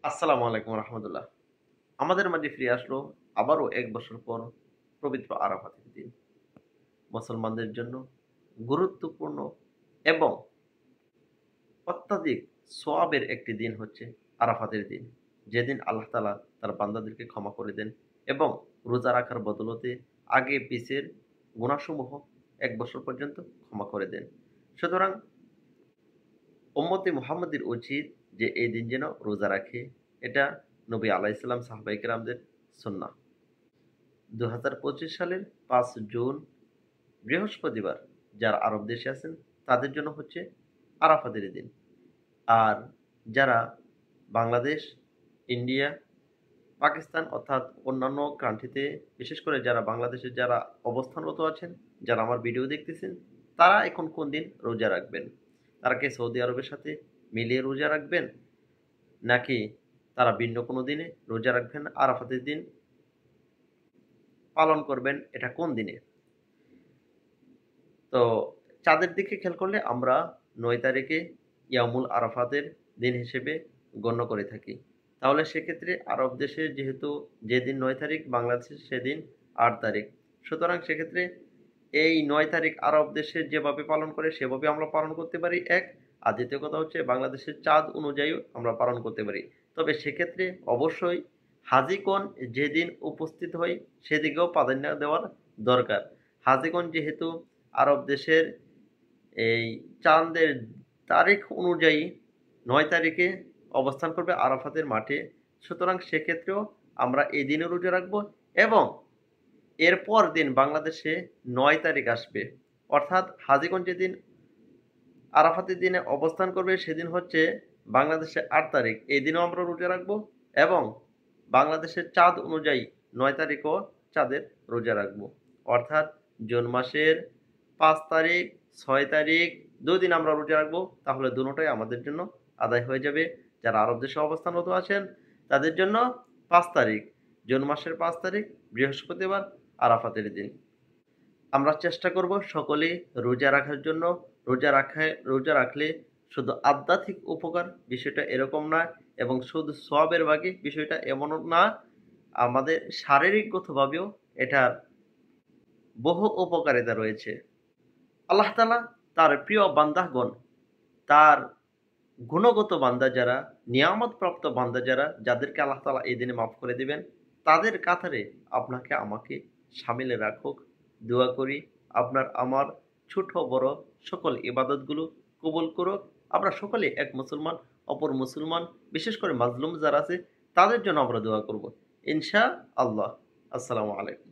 আসসালামু আলাইকুম রহমতুল্লাহ। আমাদের মাঝে ফিরে আসলো আবারও ১ বছর পর পবিত্র আরাফাতের দিন। মুসলমানদের জন্য গুরুত্বপূর্ণ এবং অত্যাধিক সওয়াবের একটি দিন হচ্ছে আরাফাতের দিন। যেদিন আল্লাহ তাআলা তার বান্দাদেরকে ক্ষমা করে দেন এবং রোজা রাখার বদৌলতে আগে পিছের গুনাহসমূহ ১ বছর পর্যন্ত ক্ষমা করে দেন। সুতরাং উম্মতে মুহাম্মাদের উচিত যে এই দিন যেন রোজা রাখে। এটা নবী আলাইহিস সালাম সাহাবায়ে কেরামদের সুন্নাহ। ২০২৫ সালের ৫ জুন বৃহস্পতিবার যারা আরব দেশে আছেন তাদের জন্য হচ্ছে আরাফাতের দিন। আর যারা বাংলাদেশ, ইন্ডিয়া, পাকিস্তান অর্থাৎ অন্যান্য কান্ট্রিতে বিশেষ করে যারা বাংলাদেশে যারা অবস্থানরত আছেন, যারা আমার ভিডিও দেখতেছেন, তারা এখন কোন দিন রোজা রাখবেন? তারা কি সৌদি আরবের সাথে মিলিয়ে রোজা রাখবেন? নাকি তারা ভিন্ন কোনো দিনে রোজা রাখবেন? আরাফাতের দিন পালন করবেন এটা কোন দিনে? তো চাঁদের দিকে খেয়াল করলে আমরা ৯ তারিখে ইয়ামুল আরাফাতের দিন হিসেবে গণ্য করে থাকি। তাহলে সেক্ষেত্রে আরব দেশে যেহেতু যেদিন ৯ তারিখ, বাংলাদেশে সেদিন ৮ তারিখ। সুতরাং সেক্ষেত্রে এই ৯ তারিখ আরব দেশে যেভাবে পালন করে সেভাবে আমরা পালন করতে পারি ১। আর দ্বিতীয় কথা হচ্ছে বাংলাদেশের চাঁদ অনুযায়ীও আমরা পালন করতে পারি। তবে সেক্ষেত্রে অবশ্যই হাজিগণ যেদিন উপস্থিত হয় সেদিকেও প্রাধান্য দেওয়ার দরকার। হাজিগণ যেহেতু আরব দেশের এই চাঁদের তারিখ অনুযায়ী ৯ তারিখে অবস্থান করবে আরাফাতের মাঠে। সুতরাং সেক্ষেত্রেও আমরা এই দিনে রোজা রাখবো এবং এরপর দিন বাংলাদেশে ৯ তারিখ আসবে। অর্থাৎ হাজীগণ যেদিন আরাফাতের দিনে অবস্থান করবে সেদিন হচ্ছে বাংলাদেশে ৮ তারিখ। এই দিনেও আমরা রোজা রাখবো এবং বাংলাদেশের চাঁদ অনুযায়ী ৯ তারিখও চাঁদের রোজা রাখবো। অর্থাৎ জুন মাসের ৫ তারিখ, ৬ তারিখ ২ দিন আমরা রোজা রাখবো। তাহলে দুটোটাই আমাদের জন্য আদায় হয়ে যাবে। যারা আরব দেশে অবস্থানরত আছেন তাদের জন্য ৫ তারিখ, জুন মাসের ৫ তারিখ বৃহস্পতিবার আরাফাতের দিন। আমরা চেষ্টা করব সকলেই রোজা রাখার জন্য। রোজা রাখলে শুধু আধ্যাত্মিক উপকার বিষয়টা এরকম না এবং শুধু সওয়াবের ভাগে বিষয়টা এমনও না, আমাদের শারীরিকগতভাবেও এটার বহু উপকারিতা রয়েছে। আল্লাহ তাআলা তার প্রিয় বান্দাগণ, তার গুণগত বান্দা যারা, নিয়ামতপ্রাপ্ত বান্দা যারা, যাদেরকে আল্লাহ তাআলা এই দিনে মাফ করে দিবেন, তাদের কাতারে আপনাকে আমাকে শামিলে রাখুক। দোয়া করি আপনার আমার ছোট বড় সকল ইবাদতগুলো কবুল করুক। আমরা সকলে এক মুসলমান, অপর মুসলমান, বিশেষ করে মাজলুম যারা আছে তাদের জন্য আমরা দোয়া করব। ইনশাআল্লাহ। আসসালামু আলাইকুম।